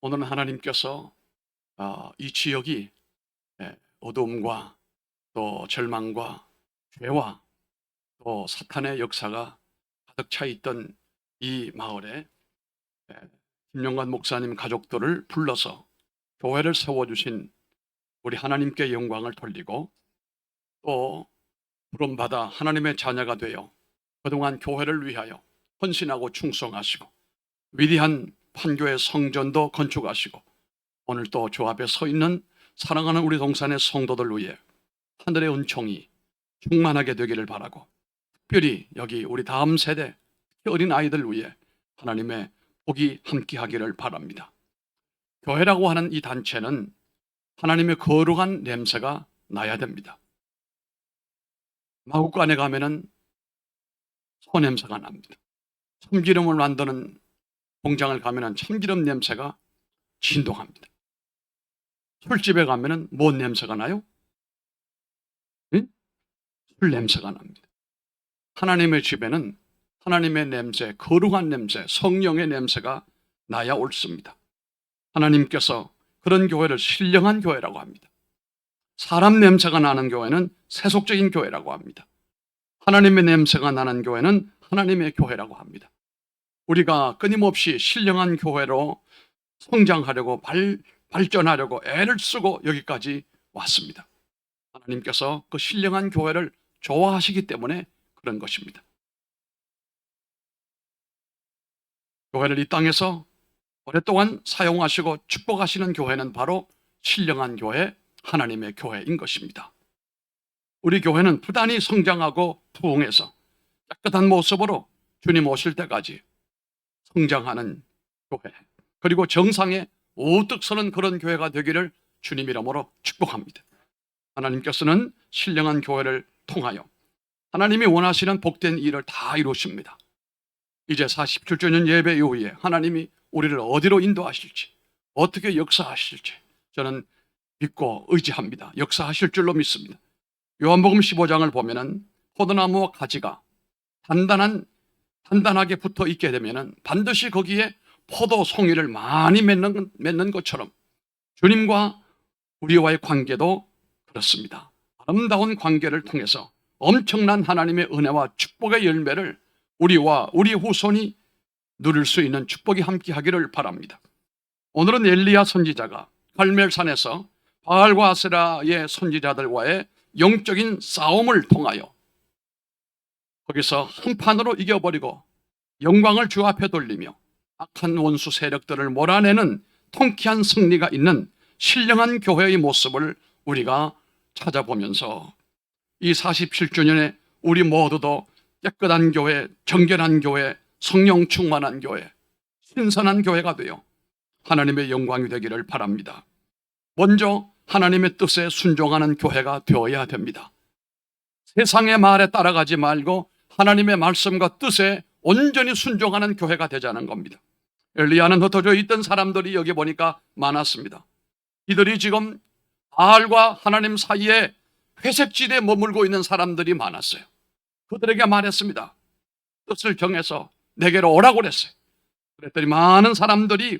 오늘은 하나님께서 이 지역이 어두움과 또 절망과 죄와 또 사탄의 역사가 가득 차 있던 이 마을에 김영관 목사님 가족들을 불러서 교회를 세워주신 우리 하나님께 영광을 돌리고, 또 부름받아 하나님의 자녀가 되어 그동안 교회를 위하여 헌신하고 충성하시고 위대한 판교의 성전도 건축하시고 오늘 또 저 앞에 서 있는 사랑하는 우리 동산의 성도들 위해 하늘의 은총이 충만하게 되기를 바라고, 특별히 여기 우리 다음 세대 어린 아이들 위해 하나님의 복이 함께하기를 바랍니다. 교회라고 하는 이 단체는 하나님의 거룩한 냄새가 나야 됩니다. 마구간에 가면은 소 냄새가 납니다. 참기름을 만드는 공장을 가면은 참기름 냄새가 진동합니다. 술집에 가면은 뭔 냄새가 나요? 응? 술 냄새가 납니다. 하나님의 집에는 하나님의 냄새, 거룩한 냄새, 성령의 냄새가 나야 옳습니다. 하나님께서 그런 교회를 신령한 교회라고 합니다. 사람 냄새가 나는 교회는 세속적인 교회라고 합니다. 하나님의 냄새가 나는 교회는 하나님의 교회라고 합니다. 우리가 끊임없이 신령한 교회로 성장하려고 발전하려고 애를 쓰고 여기까지 왔습니다. 하나님께서 그 신령한 교회를 좋아하시기 때문에 그런 것입니다. 교회를 이 땅에서 오랫동안 사용하시고 축복하시는 교회는 바로 신령한 교회, 하나님의 교회인 것입니다. 우리 교회는 부단히 성장하고 부흥해서 깨끗한 모습으로 주님 오실 때까지 성장하는 교회, 그리고 정상에 우뚝 서는 그런 교회가 되기를 주님 이름으로 축복합니다. 하나님께서는 신령한 교회를 통하여 하나님이 원하시는 복된 일을 다 이루십니다. 이제 47주년 예배 이후에 하나님이 우리를 어디로 인도하실지, 어떻게 역사하실지 저는 믿고 의지합니다. 역사하실 줄로 믿습니다. 요한복음 15장을 보면은 포도나무와 가지가 단단하게 붙어 있게 되면은 반드시 거기에 포도 송이를 많이 맺는 것처럼 주님과 우리와의 관계도 그렇습니다. 아름다운 관계를 통해서 엄청난 하나님의 은혜와 축복의 열매를 우리와 우리 후손이 누릴 수 있는 축복이 함께하기를 바랍니다. 오늘은 엘리야 선지자가 갈멜산에서 바알과 아세라의 선지자들과의 영적인 싸움을 통하여 거기서 한판으로 이겨버리고 영광을 주 앞에 돌리며 악한 원수 세력들을 몰아내는 통쾌한 승리가 있는 신령한 교회의 모습을 우리가 찾아보면서 이 47주년에 우리 모두도 깨끗한 교회, 정결한 교회, 성령 충만한 교회, 신선한 교회가 되어 하나님의 영광이 되기를 바랍니다. 먼저 하나님의 뜻에 순종하는 교회가 되어야 됩니다. 세상의 말에 따라가지 말고 하나님의 말씀과 뜻에 온전히 순종하는 교회가 되자는 겁니다. 엘리야는 흩어져 있던 사람들이 여기 보니까 많았습니다. 이들이 지금 바알과 하나님 사이에 회색지대에 머물고 있는 사람들이 많았어요. 그들에게 말했습니다. 뜻을 정해서 내게로 오라고 그랬어요. 그랬더니 많은 사람들이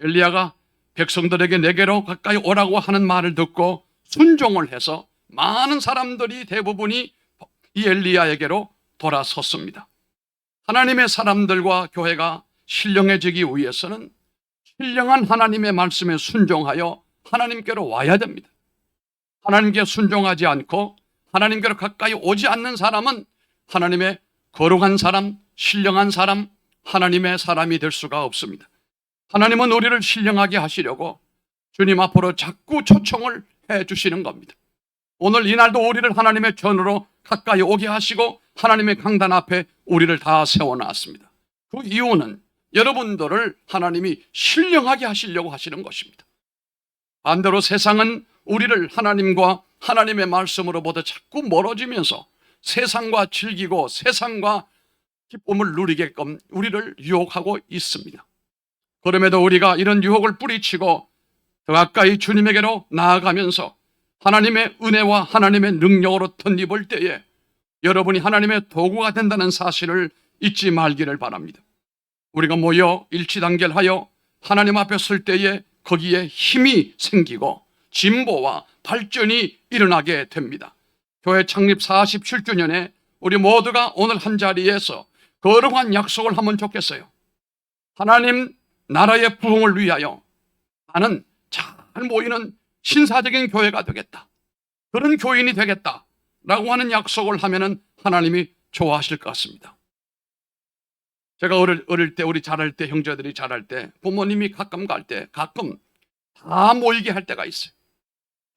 엘리야가 백성들에게 내게로 가까이 오라고 하는 말을 듣고 순종을 해서 많은 사람들이 대부분이 이 엘리야에게로 돌아섰습니다. 하나님의 사람들과 교회가 신령해지기 위해서는 신령한 하나님의 말씀에 순종하여 하나님께로 와야 됩니다. 하나님께 순종하지 않고 하나님께로 가까이 오지 않는 사람은 하나님의 거룩한 사람, 신령한 사람, 하나님의 사람이 될 수가 없습니다. 하나님은 우리를 신령하게 하시려고 주님 앞으로 자꾸 초청을 해 주시는 겁니다. 오늘 이날도 우리를 하나님의 전으로 가까이 오게 하시고 하나님의 강단 앞에 우리를 다 세워놨습니다. 그 이유는 여러분들을 하나님이 신령하게 하시려고 하시는 것입니다. 반대로 세상은 우리를 하나님과 하나님의 말씀으로부터 자꾸 멀어지면서 세상과 즐기고 세상과 기쁨을 누리게끔 우리를 유혹하고 있습니다. 그럼에도 우리가 이런 유혹을 뿌리치고 더 가까이 주님에게로 나아가면서 하나님의 은혜와 하나님의 능력으로 덧입을 때에 여러분이 하나님의 도구가 된다는 사실을 잊지 말기를 바랍니다. 우리가 모여 일치단결하여 하나님 앞에 설 때에 거기에 힘이 생기고 진보와 발전이 일어나게 됩니다. 교회 창립 47주년에 우리 모두가 오늘 한자리에서 거룩한 약속을 하면 좋겠어요. 하나님 나라의 부흥을 위하여 나는 잘 모이는 신사적인 교회가 되겠다, 그런 교인이 되겠다라고 하는 약속을 하면은 하나님이 좋아하실 것 같습니다. 제가 어릴 때, 우리 자랄 때, 형제들이 자랄 때, 부모님이 가끔 갈 때 가끔 다 모이게 할 때가 있어요.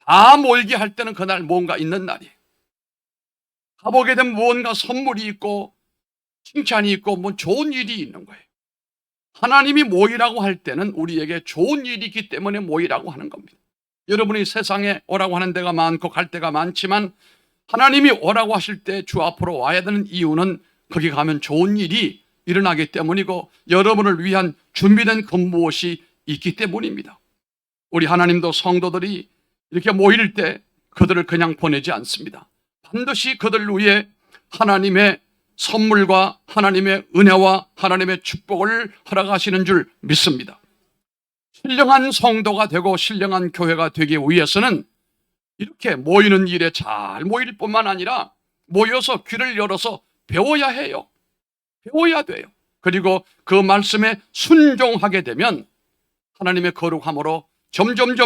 다 모이게 할 때는 그날 뭔가 있는 날이에요. 가보게 되면 무언가 선물이 있고 칭찬이 있고 뭐 좋은 일이 있는 거예요. 하나님이 모이라고 할 때는 우리에게 좋은 일이 있기 때문에 모이라고 하는 겁니다. 여러분이 세상에 오라고 하는 데가 많고 갈 데가 많지만 하나님이 오라고 하실 때 주 앞으로 와야 되는 이유는 거기 가면 좋은 일이 일어나기 때문이고 여러분을 위한 준비된 그 무엇이 있기 때문입니다. 우리 하나님도 성도들이 이렇게 모일 때 그들을 그냥 보내지 않습니다. 반드시 그들 위해 하나님의 선물과 하나님의 은혜와 하나님의 축복을 허락하시는 줄 믿습니다. 신령한 성도가 되고 신령한 교회가 되기 위해서는 이렇게 모이는 일에 잘 모일 뿐만 아니라 모여서 귀를 열어서 배워야 해요. 배워야 돼요. 그리고 그 말씀에 순종하게 되면 하나님의 거룩함으로 점점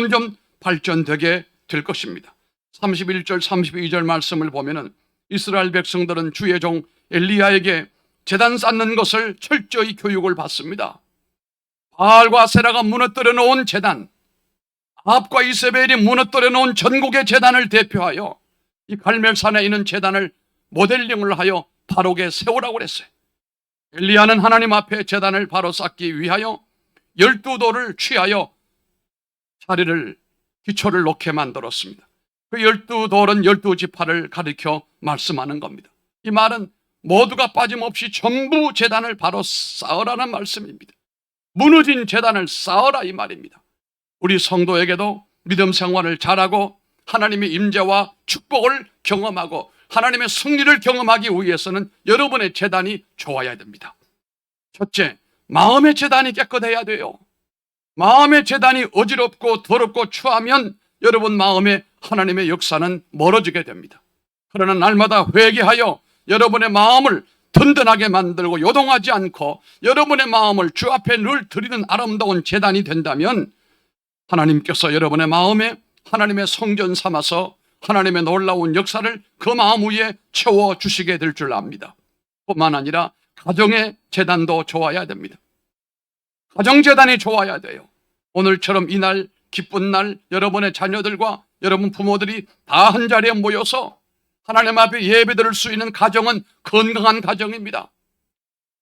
발전되게 될 것입니다. 31절 32절 말씀을 보면은 이스라엘 백성들은 주의 종 엘리야에게 제단 쌓는 것을 철저히 교육을 받습니다. 바알과 세라가 무너뜨려 놓은 제단, 아합과 이세벨이 무너뜨려 놓은 전국의 제단을 대표하여 이 갈멜산에 있는 제단을 모델링을 하여 바로게 세우라고 그랬어요. 엘리야는 하나님 앞에 제단을 바로 쌓기 위하여 12돌을 취하여 자리를 기초를 놓게 만들었습니다. 그 12돌은 12지파를 가리켜 말씀하는 겁니다. 이 말은 모두가 빠짐없이 전부 제단을 바로 쌓으라는 말씀입니다. 무너진 제단을 쌓으라 이 말입니다. 우리 성도에게도 믿음 생활을 잘하고 하나님의 임재와 축복을 경험하고 하나님의 승리를 경험하기 위해서는 여러분의 제단이 좋아야 됩니다. 첫째, 마음의 제단이 깨끗해야 돼요. 마음의 제단이 어지럽고 더럽고 추하면 여러분 마음에 하나님의 역사는 멀어지게 됩니다. 그러나 날마다 회개하여 여러분의 마음을 든든하게 만들고 요동하지 않고 여러분의 마음을 주 앞에 늘 드리는 아름다운 제단이 된다면 하나님께서 여러분의 마음에 하나님의 성전 삼아서 하나님의 놀라운 역사를 그 마음 위에 채워주시게 될 줄 압니다. 뿐만 아니라 가정의 제단도 좋아야 됩니다. 가정재단이 좋아야 돼요. 오늘처럼 이날 기쁜 날 여러분의 자녀들과 여러분 부모들이 다 한자리에 모여서 하나님 앞에 예배드릴 수 있는 가정은 건강한 가정입니다.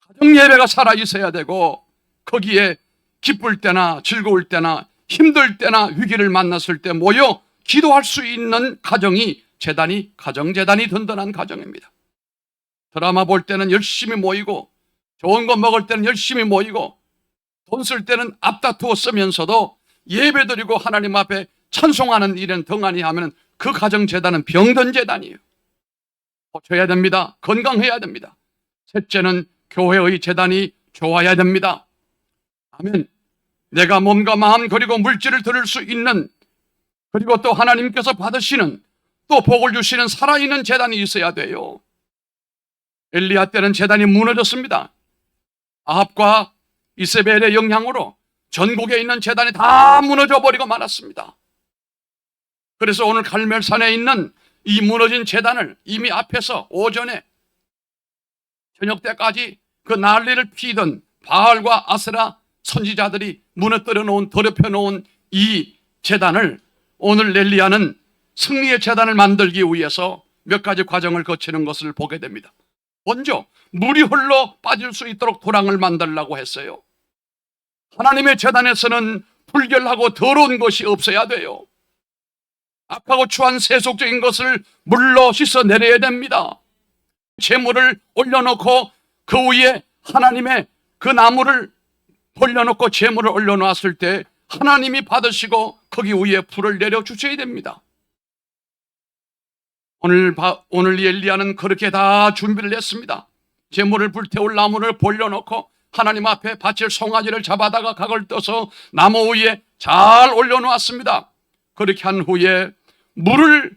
가정 예배가 살아있어야 되고 거기에 기쁠 때나 즐거울 때나 힘들 때나 위기를 만났을 때 모여 기도할 수 있는 가정이 재단이 가정재단이 든든한 가정입니다. 드라마 볼 때는 열심히 모이고 좋은 거 먹을 때는 열심히 모이고 돈 쓸 때는 앞다투어 쓰면서도 예배드리고 하나님 앞에 찬송하는 일은 덩하니 하면 그 가정재단은 병든 재단이에요. 고쳐야 됩니다. 건강해야 됩니다. 셋째는 교회의 재단이 좋아야 됩니다. 아멘. 내가 몸과 마음 그리고 물질을 드릴 수 있는 그리고 또 하나님께서 받으시는 또 복을 주시는 살아있는 재단이 있어야 돼요. 엘리야 때는 재단이 무너졌습니다. 아합과 이세벨의 영향으로 전국에 있는 재단이 다 무너져 버리고 말았습니다. 그래서 오늘 갈멜산에 있는 이 무너진 재단을 이미 앞에서 오전에 저녁 때까지 그 난리를 피던 바알과 아세라 선지자들이 무너뜨려 놓은 더럽혀 놓은 이 재단을 오늘 엘리야는 승리의 재단을 만들기 위해서 몇 가지 과정을 거치는 것을 보게 됩니다. 먼저 물이 흘러 빠질 수 있도록 도랑을 만들라고 했어요. 하나님의 재단에서는 불결하고 더러운 것이 없어야 돼요. 악하고 추한 세속적인 것을 물로 씻어내려야 됩니다. 재물을 올려놓고 그 위에 하나님의 그 나무를 올려놓고 재물을 올려놓았을 때 하나님이 받으시고 거기 위에 불을 내려주셔야 됩니다. 오늘 엘리야는 그렇게 다 준비를 했습니다. 재물을 불태울 나무를 올려놓고 하나님 앞에 바칠 송아지를 잡아다가 각을 떠서 나무 위에 잘 올려놓았습니다. 그렇게 한 후에 물을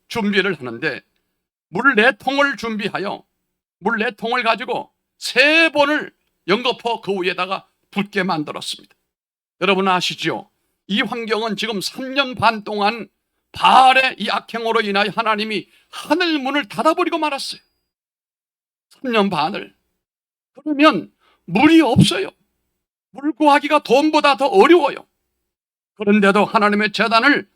준비를 하는데 물 4통을 준비하여 물 4통을 가지고 3번을 연거푸 그 위에다가 붓게 만들었습니다. 여러분 아시죠? 이 환경은 지금 3년 반 동안 바알의 이 악행으로 인하여 하나님이 하늘 문을 닫아버리고 말았어요. 3년 반을. 그러면 물이 없어요. 물 구하기가 돈보다 더 어려워요. 그런데도 하나님의 제단을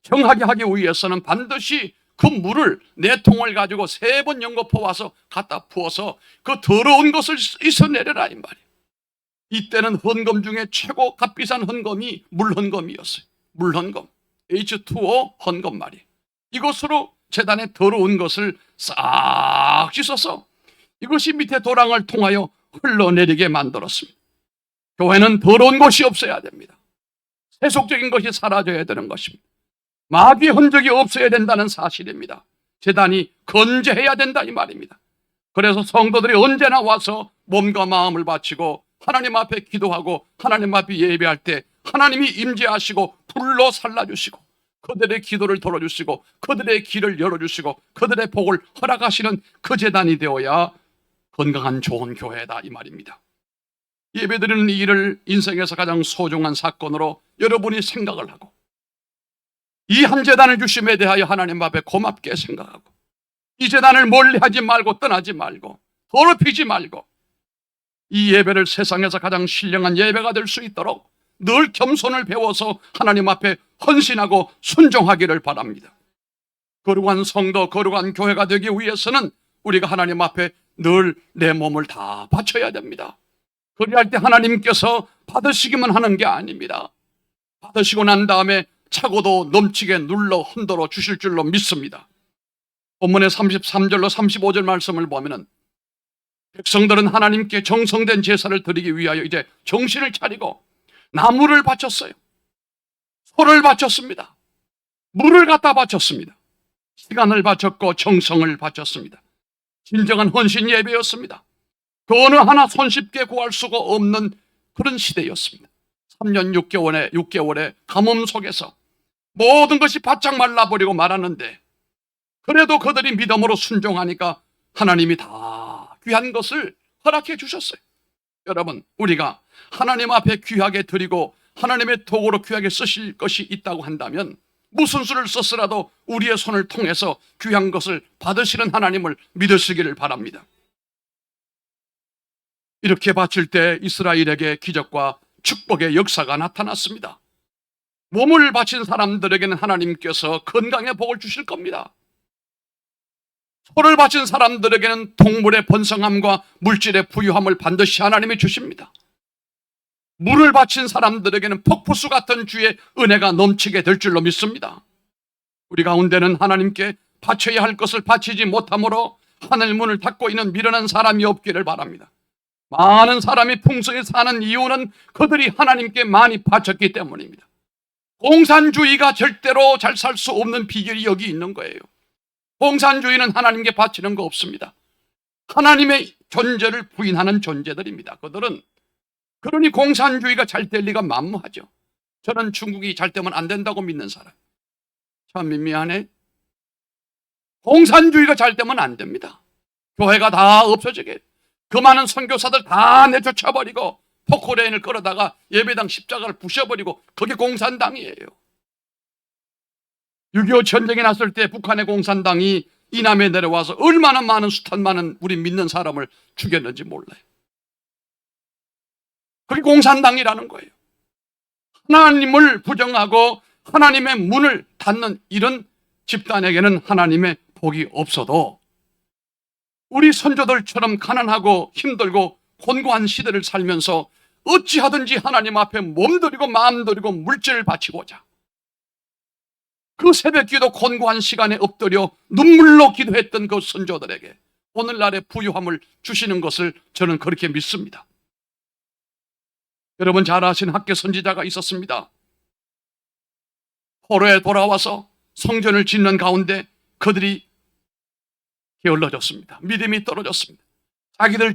정하게 하기 위해서는 반드시 그 물을 4통을 가지고 3번 연거푸 와서 갖다 부어서 그 더러운 것을 씻어내려라 이 말이에요. 이때는 헌금 중에 최고 값비싼 헌금이 물헌금이었어요. 물헌금, H2O 헌금 말이에요. 이것으로 제단에 더러운 것을 싹 씻어서 이것이 밑에 도랑을 통하여 흘러내리게 만들었습니다. 교회는 더러운 것이 없어야 됩니다. 세속적인 것이 사라져야 되는 것입니다. 마귀의 흔적이 없어야 된다는 사실입니다. 제단이 건재해야 된다 이 말입니다. 그래서 성도들이 언제나 와서 몸과 마음을 바치고 하나님 앞에 기도하고 하나님 앞에 예배할 때 하나님이 임재하시고 불로 살라주시고 그들의 기도를 들어주시고 그들의 길을 열어주시고 그들의 복을 허락하시는 그 제단이 되어야 건강한 좋은 교회다 이 말입니다. 예배드리는 이 일을 인생에서 가장 소중한 사건으로 여러분이 생각을 하고 이 한 제단을 주심에 대하여 하나님 앞에 고맙게 생각하고 이 제단을 멀리하지 말고 떠나지 말고 더럽히지 말고 이 예배를 세상에서 가장 신령한 예배가 될 수 있도록 늘 겸손을 배워서 하나님 앞에 헌신하고 순종하기를 바랍니다. 거룩한 성도, 거룩한 교회가 되기 위해서는 우리가 하나님 앞에 늘 내 몸을 다 바쳐야 됩니다. 그리할 때 하나님께서 받으시기만 하는 게 아닙니다. 받으시고 난 다음에 차고도 넘치게 눌러 흔들어 주실 줄로 믿습니다. 본문의 33절로 35절 말씀을 보면은 백성들은 하나님께 정성된 제사를 드리기 위하여 이제 정신을 차리고 나무를 바쳤어요. 소를 바쳤습니다. 물을 갖다 바쳤습니다. 시간을 바쳤고 정성을 바쳤습니다. 진정한 헌신 예배였습니다. 그 어느 하나 손쉽게 구할 수가 없는 그런 시대였습니다. 3년 6개월의 가뭄 속에서 모든 것이 바짝 말라버리고 말았는데 그래도 그들이 믿음으로 순종하니까 하나님이 다 귀한 것을 허락해 주셨어요. 여러분, 우리가 하나님 앞에 귀하게 드리고 하나님의 도구로 귀하게 쓰실 것이 있다고 한다면 무슨 수를 썼으라도 우리의 손을 통해서 귀한 것을 받으시는 하나님을 믿으시기를 바랍니다. 이렇게 바칠 때 이스라엘에게 기적과 축복의 역사가 나타났습니다. 몸을 바친 사람들에게는 하나님께서 건강의 복을 주실 겁니다. 소를 바친 사람들에게는 동물의 번성함과 물질의 부유함을 반드시 하나님이 주십니다. 물을 바친 사람들에게는 폭포수 같은 주의 은혜가 넘치게 될 줄로 믿습니다. 우리 가운데는 하나님께 바쳐야 할 것을 바치지 못함으로 하늘 문을 닫고 있는 미련한 사람이 없기를 바랍니다. 많은 사람이 풍성히 사는 이유는 그들이 하나님께 많이 바쳤기 때문입니다. 공산주의가 절대로 잘 살 수 없는 비결이 여기 있는 거예요. 공산주의는 하나님께 바치는 거 없습니다. 하나님의 존재를 부인하는 존재들입니다. 그들은 그러니 공산주의가 잘 될 리가 만무하죠. 저는 중국이 잘 되면 안 된다고 믿는 사람. 참 미안해. 공산주의가 잘 되면 안 됩니다. 교회가 다 없어지게 그 많은 선교사들 다 내쫓아버리고 포크레인을 끌어다가 예배당 십자가를 부셔버리고 그게 공산당이에요. 6.25 전쟁이 났을 때 북한의 공산당이 이남에 내려와서 얼마나 많은 숱한 많은 우리 믿는 사람을 죽였는지 몰라요. 그게 공산당이라는 거예요. 하나님을 부정하고 하나님의 문을 닫는 이런 집단에게는 하나님의 복이 없어도 우리 선조들처럼 가난하고 힘들고 곤고한 시대를 살면서 어찌하든지 하나님 앞에 몸들이고 마음들이고 물질을 바치고자 그 새벽기도 곤고한 시간에 엎드려 눈물로 기도했던 그 선조들에게 오늘날의 부유함을 주시는 것을 저는 그렇게 믿습니다. 여러분 잘 아시는 학교 선지자가 있었습니다. 포로에 돌아와서 성전을 짓는 가운데 그들이 게을러졌습니다. 믿음이 떨어졌습니다. 자기들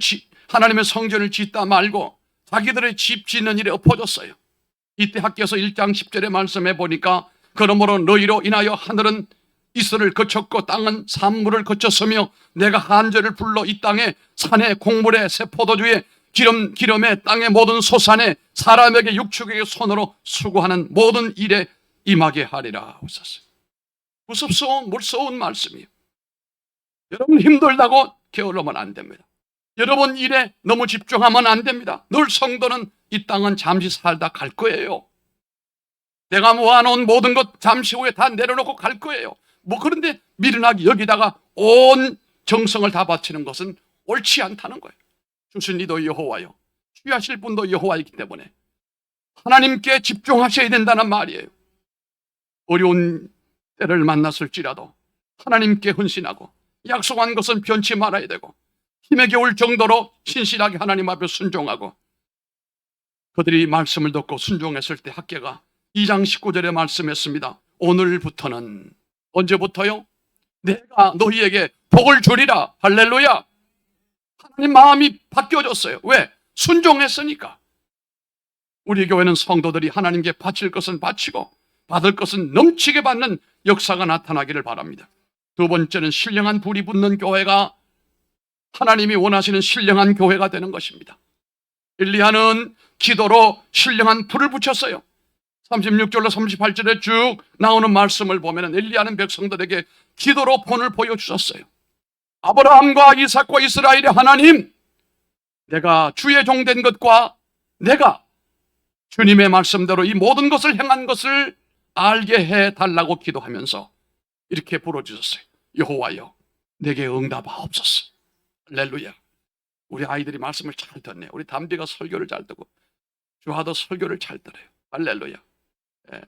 하나님의 성전을 짓다 말고 자기들의 집 짓는 일에 엎어졌어요. 이때 학개서 1장 10절의 말씀해 보니까 그러므로 너희로 인하여 하늘은 이슬을 거쳤고 땅은 산물을 거쳤으며 내가 한절을 불러 이 땅에 산에 곡물에 새 포도주에 기름에 땅의 모든 소산에 사람에게 육축에게 손으로 수고하는 모든 일에 임하게 하리라 하셨어요. 무섭소운 무서운 말씀이에요. 여러분 힘들다고 게으르면 안 됩니다. 여러분 일에 너무 집중하면 안 됩니다. 늘 성도는 이 땅은 잠시 살다 갈 거예요. 내가 모아놓은 모든 것 잠시 후에 다 내려놓고 갈 거예요. 그런데 미련하게 여기다가 온 정성을 다 바치는 것은 옳지 않다는 거예요. 주신이도 여호와요, 취하실 분도 여호와이기 때문에 하나님께 집중하셔야 된다는 말이에요. 어려운 때를 만났을지라도 하나님께 헌신하고 약속한 것은 변치 말아야 되고 힘에 겨울 정도로 신실하게 하나님 앞에 순종하고, 그들이 말씀을 듣고 순종했을 때 학개가 2장 19절에 말씀했습니다. 오늘부터는, 언제부터요? 내가 너희에게 복을 주리라. 할렐루야. 하나님 마음이 바뀌어졌어요. 왜? 순종했으니까. 우리 교회는 성도들이 하나님께 바칠 것은 바치고 받을 것은 넘치게 받는 역사가 나타나기를 바랍니다. 두 번째는 신령한 불이 붙는 교회가 하나님이 원하시는 신령한 교회가 되는 것입니다. 엘리야는 기도로 신령한 불을 붙였어요. 36절로 38절에 쭉 나오는 말씀을 보면 엘리야는 백성들에게 기도로 본을 보여주셨어요. 아브라함과 이삭과 이스라엘의 하나님, 내가 주의 종된 것과 내가 주님의 말씀대로 이 모든 것을 행한 것을 알게 해달라고 기도하면서 이렇게 부르짖었어요. 여호와여, 내게 응답하옵소서. 할렐루야. 우리 아이들이 말씀을 잘 듣네요. 우리 담비가 설교를 잘 듣고 주하도 설교를 잘 들어요. 할렐루야. 예.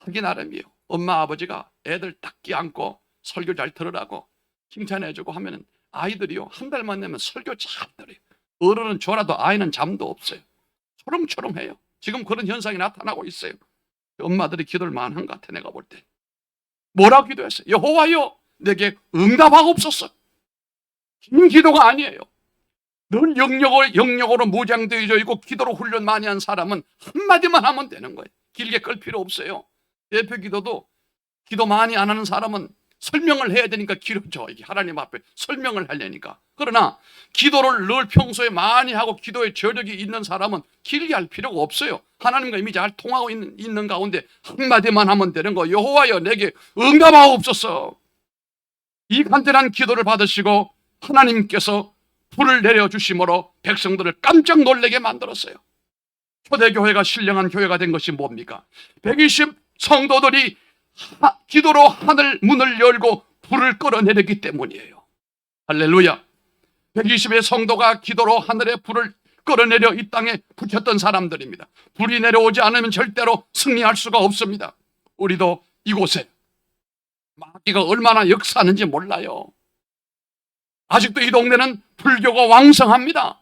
하기 나름이에요. 엄마 아버지가 애들 딱 끼안고 설교 잘 들으라고 칭찬해주고 하면은 아이들이요, 한 달만 되면 설교 잘 들어요. 어른은 졸아도 아이는 잠도 없어요. 초롱초롱해요. 지금 그런 현상이 나타나고 있어요. 엄마들이 기도를 많이 한 것 같아. 내가 볼 때 뭐라고 기도했어요? 여호와여, 내게 응답하옵소서. 긴 기도가 아니에요. 늘 영역으로 무장되어져 있고 기도로 훈련 많이 한 사람은 한마디만 하면 되는 거예요. 길게 끌 필요 없어요. 대표 기도도 기도 많이 안 하는 사람은 설명을 해야 되니까 길어져. 이게 하나님 앞에 설명을 하려니까. 그러나 기도를 늘 평소에 많이 하고 기도에 저력이 있는 사람은 길게 할 필요가 없어요. 하나님과 이미 잘 통하고 있는 가운데 한마디만 하면 되는 거. 여호와여, 내게 응답하옵소서. 이 간절한 기도를 받으시고 하나님께서 불을 내려주심으로 백성들을 깜짝 놀라게 만들었어요. 초대교회가 신령한 교회가 된 것이 뭡니까? 120 성도들이 기도로 하늘 문을 열고 불을 끌어내렸기 때문이에요. 할렐루야. 120의 성도가 기도로 하늘에 불을 끌어내려 이 땅에 붙였던 사람들입니다. 불이 내려오지 않으면 절대로 승리할 수가 없습니다. 우리도 이곳에 마귀가 얼마나 역사하는지 몰라요. 아직도 이 동네는 불교가 왕성합니다.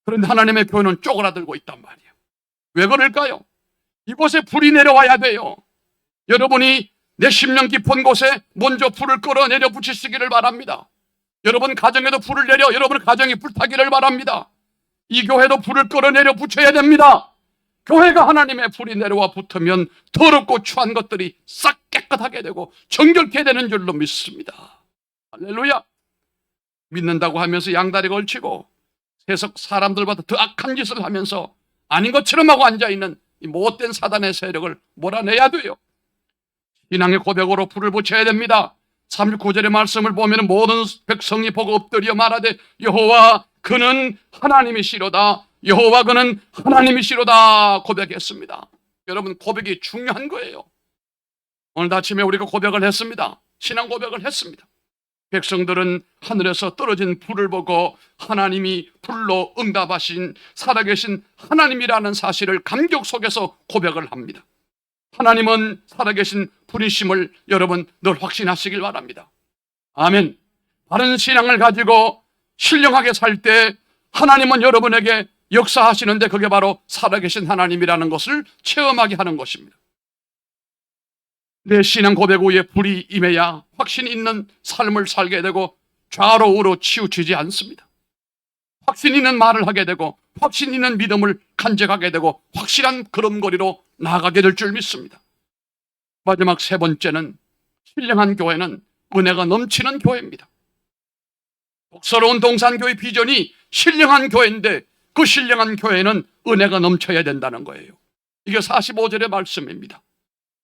그런데 하나님의 교회는 쪼그라들고 있단 말이에요. 왜 그럴까요? 이곳에 불이 내려와야 돼요. 여러분이 내 심령 깊은 곳에 먼저 불을 끌어내려 붙이시기를 바랍니다. 여러분 가정에도 불을 내려 여러분 가정이 불타기를 바랍니다. 이 교회도 불을 끌어내려 붙여야 됩니다. 교회가 하나님의 불이 내려와 붙으면 더럽고 추한 것들이 싹 깨끗하게 되고 정결케 되는 줄로 믿습니다. 할렐루야. 믿는다고 하면서 양다리 걸치고 세상 사람들보다 더 악한 짓을 하면서 아닌 것처럼 하고 앉아있는 이 못된 사단의 세력을 몰아내야 돼요. 신앙의 고백으로 불을 붙여야 됩니다. 39절의 말씀을 보면 모든 백성이 보고 엎드려 말하되 여호와 그는 하나님이시로다. 여호와 그는 하나님이시로다 고백했습니다. 여러분, 고백이 중요한 거예요. 오늘 아침에 우리가 고백을 했습니다. 신앙 고백을 했습니다. 백성들은 하늘에서 떨어진 불을 보고 하나님이 불로 응답하신 살아계신 하나님이라는 사실을 감격 속에서 고백을 합니다. 하나님은 살아계신 분이심을 여러분 늘 확신하시길 바랍니다. 아멘. 바른 신앙을 가지고 신령하게 살 때 하나님은 여러분에게 역사하시는데 그게 바로 살아계신 하나님이라는 것을 체험하게 하는 것입니다. 내 신앙 고백 후에 불이 임해야 확신 있는 삶을 살게 되고 좌로 우로 치우치지 않습니다. 확신 있는 말을 하게 되고 확신 있는 믿음을 간직하게 되고 확실한 걸음걸이로 나아가게 될 줄 믿습니다. 마지막 세 번째는 신령한 교회는 은혜가 넘치는 교회입니다. 복스러운 동산교회 비전이 신령한 교회인데 그 신령한 교회는 은혜가 넘쳐야 된다는 거예요. 이게 45절의 말씀입니다.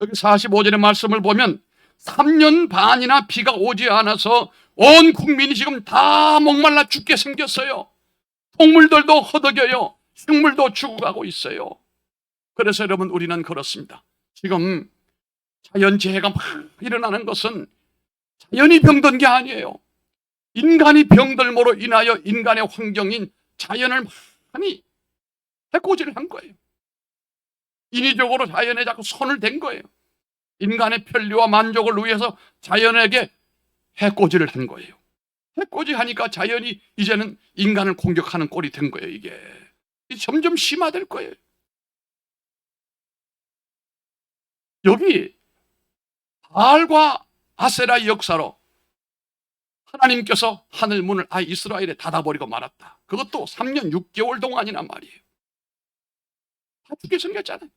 여기 45절의 말씀을 보면 3년 반이나 비가 오지 않아서 온 국민이 지금 다 목말라 죽게 생겼어요. 동물들도 허덕여요. 식물도 죽어가고 있어요. 그래서 여러분, 우리는 그렇습니다. 지금 자연재해가 막 일어나는 것은 자연이 병든 게 아니에요. 인간이 병들므로 인하여 인간의 환경인 자연을 많이 해코지를 한 거예요. 인위적으로 자연에 자꾸 손을 댄 거예요. 인간의 편리와 만족을 위해서 자연에게 해코지를 한 거예요. 해코지하니까 자연이 이제는 인간을 공격하는 꼴이 된 거예요. 이게 점점 심화될 거예요. 여기 바알과 아세라의 역사로 하나님께서 하늘 문을 이스라엘에 닫아버리고 말았다. 그것도 3년 6개월 동안이나 말이에요. 다 죽게 생겼잖아요.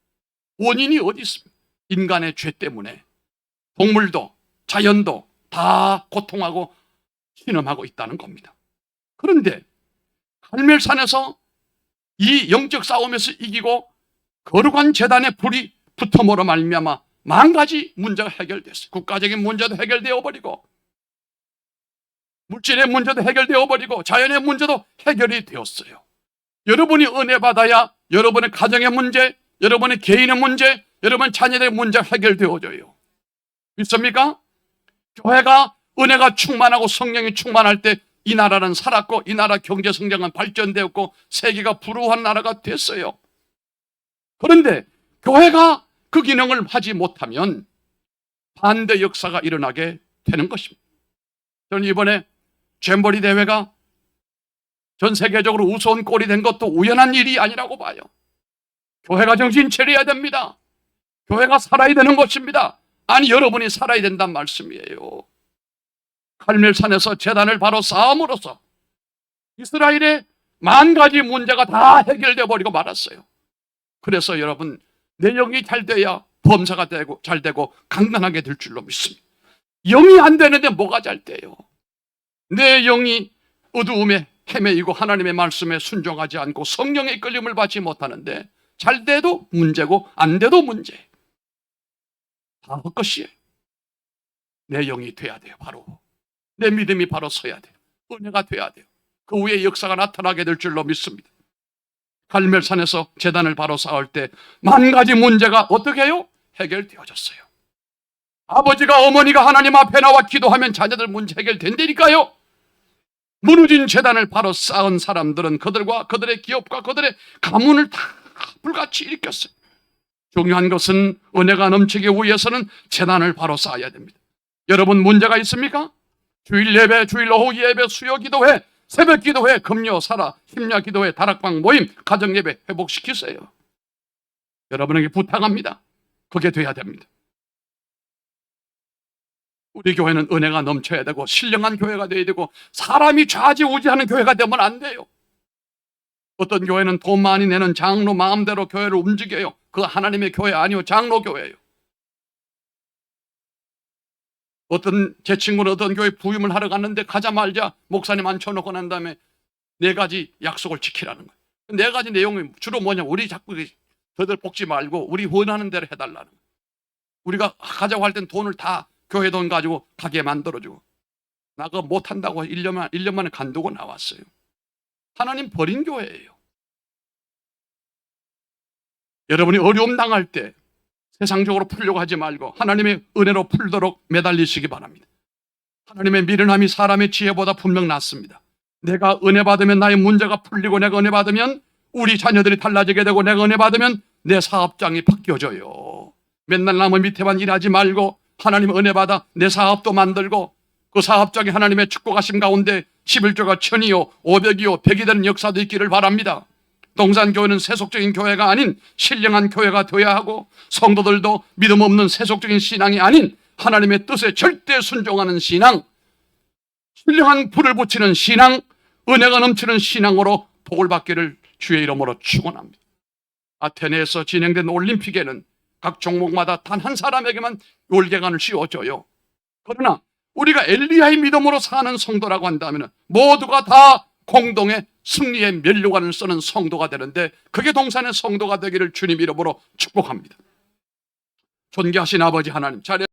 원인이 어디 있습니까? 인간의 죄 때문에 동물도 자연도 다 고통하고 신음하고 있다는 겁니다. 그런데 갈멜산에서 이 영적 싸움에서 이기고 거룩한 제단에 불이 붙음으로 말미암아 만 가지 문제가 해결됐어요. 국가적인 문제도 해결되어 버리고 물질의 문제도 해결되어 버리고 자연의 문제도 해결이 되었어요. 여러분이 은혜 받아야 여러분의 가정의 문제, 여러분의 개인의 문제, 여러분 자녀들의 문제가 해결되어져요. 믿습니까? 교회가 은혜가 충만하고 성령이 충만할 때 이 나라는 살았고 이 나라 경제 성장은 발전되었고 세계가 부유한 나라가 됐어요. 그런데 교회가 그 기능을 하지 못하면 반대 역사가 일어나게 되는 것입니다. 저는 이번에 잼버리 대회가 전 세계적으로 우스운 꼴이 된 것도 우연한 일이 아니라고 봐요. 교회가 정신 차려야 됩니다. 교회가 살아야 되는 것입니다. 아니, 여러분이 살아야 된다는 말씀이에요. 갈멜산에서 제단을 바로 쌓음으로써 이스라엘의 만 가지 문제가 다 해결되어 버리고 말았어요. 그래서 여러분, 내 영이 잘 돼야 범사가 되고 잘 되고 강건하게 될 줄로 믿습니다. 영이 안 되는데 뭐가 잘 돼요? 내 영이 어두움에 헤매이고 하나님의 말씀에 순종하지 않고 성령의 끌림을 받지 못하는데 잘 돼도 문제고 안 돼도 문제. 다 헛것이에요. 내 영이 돼야 돼요. 바로 내 믿음이 바로 서야 돼요. 은혜가 돼야 돼요. 그 후에 역사가 나타나게 될 줄로 믿습니다. 갈멜산에서 제단을 바로 쌓을 때 만 가지 문제가 어떻게 해요? 해결되어졌어요. 아버지가 어머니가 하나님 앞에 나와 기도하면 자녀들 문제 해결된다니까요. 무너진 제단을 바로 쌓은 사람들은 그들과 그들의 기업과 그들의 가문을 다 불같이 일으켰어요. 중요한 것은 은혜가 넘치기 위해서는 제단을 바로 쌓아야 됩니다. 여러분, 문제가 있습니까? 주일 예배, 주일 오후 예배, 수요 기도회, 새벽 기도회, 금요 사라, 심야 기도회, 다락방 모임, 가정 예배 회복시키세요. 여러분에게 부탁합니다. 그게 돼야 됩니다. 우리 교회는 은혜가 넘쳐야 되고 신령한 교회가 돼야 되고 사람이 좌지우지하는 교회가 되면 안 돼요. 어떤 교회는 돈 많이 내는 장로 마음대로 교회를 움직여요. 그거 하나님의 교회 아니요, 장로 교회예요. 제 친구는 어떤 교회 부임을 하러 갔는데 가자마자 목사님 앉혀놓고 난 다음에 4가지 약속을 지키라는 거예요. 4가지 내용이 주로 뭐냐, 우리 자꾸 더들 볶지 말고 우리 원하는 대로 해달라는 거예요. 우리가 가자고 할 땐 돈을 다 교회 돈 가지고 가게 만들어주고, 나 그거 못한다고 1년 만에 간두고 나왔어요. 하나님 버린 교회예요. 여러분이 어려움 당할 때 세상적으로 풀려고 하지 말고 하나님의 은혜로 풀도록 매달리시기 바랍니다. 하나님의 미련함이 사람의 지혜보다 분명 낫습니다. 내가 은혜 받으면 나의 문제가 풀리고, 내가 은혜 받으면 우리 자녀들이 달라지게 되고, 내가 은혜 받으면 내 사업장이 바뀌어져요. 맨날 남의 밑에만 일하지 말고 하나님 은혜 받아 내 사업도 만들고 그 사업장이 하나님의 축복하심 가운데 11조가 1000이요 500이요 100이 되는 역사도 있기를 바랍니다. 동산교회는 세속적인 교회가 아닌 신령한 교회가 되어야 하고, 성도들도 믿음 없는 세속적인 신앙이 아닌 하나님의 뜻에 절대 순종하는 신앙, 신령한 불을 붙이는 신앙, 은혜가 넘치는 신앙으로 복을 받기를 주의 이름으로 축원합니다. 아테네에서 진행된 올림픽에는 각 종목마다 단 한 사람에게만 올개관을 씌워줘요. 그러나 우리가 엘리야의 믿음으로 사는 성도라고 한다면 모두가 다 공동의 승리의 면류관을 쓰는 성도가 되는데, 그게 동산의 성도가 되기를 주님 이름으로 축복합니다. 존귀하신 아버지 하나님,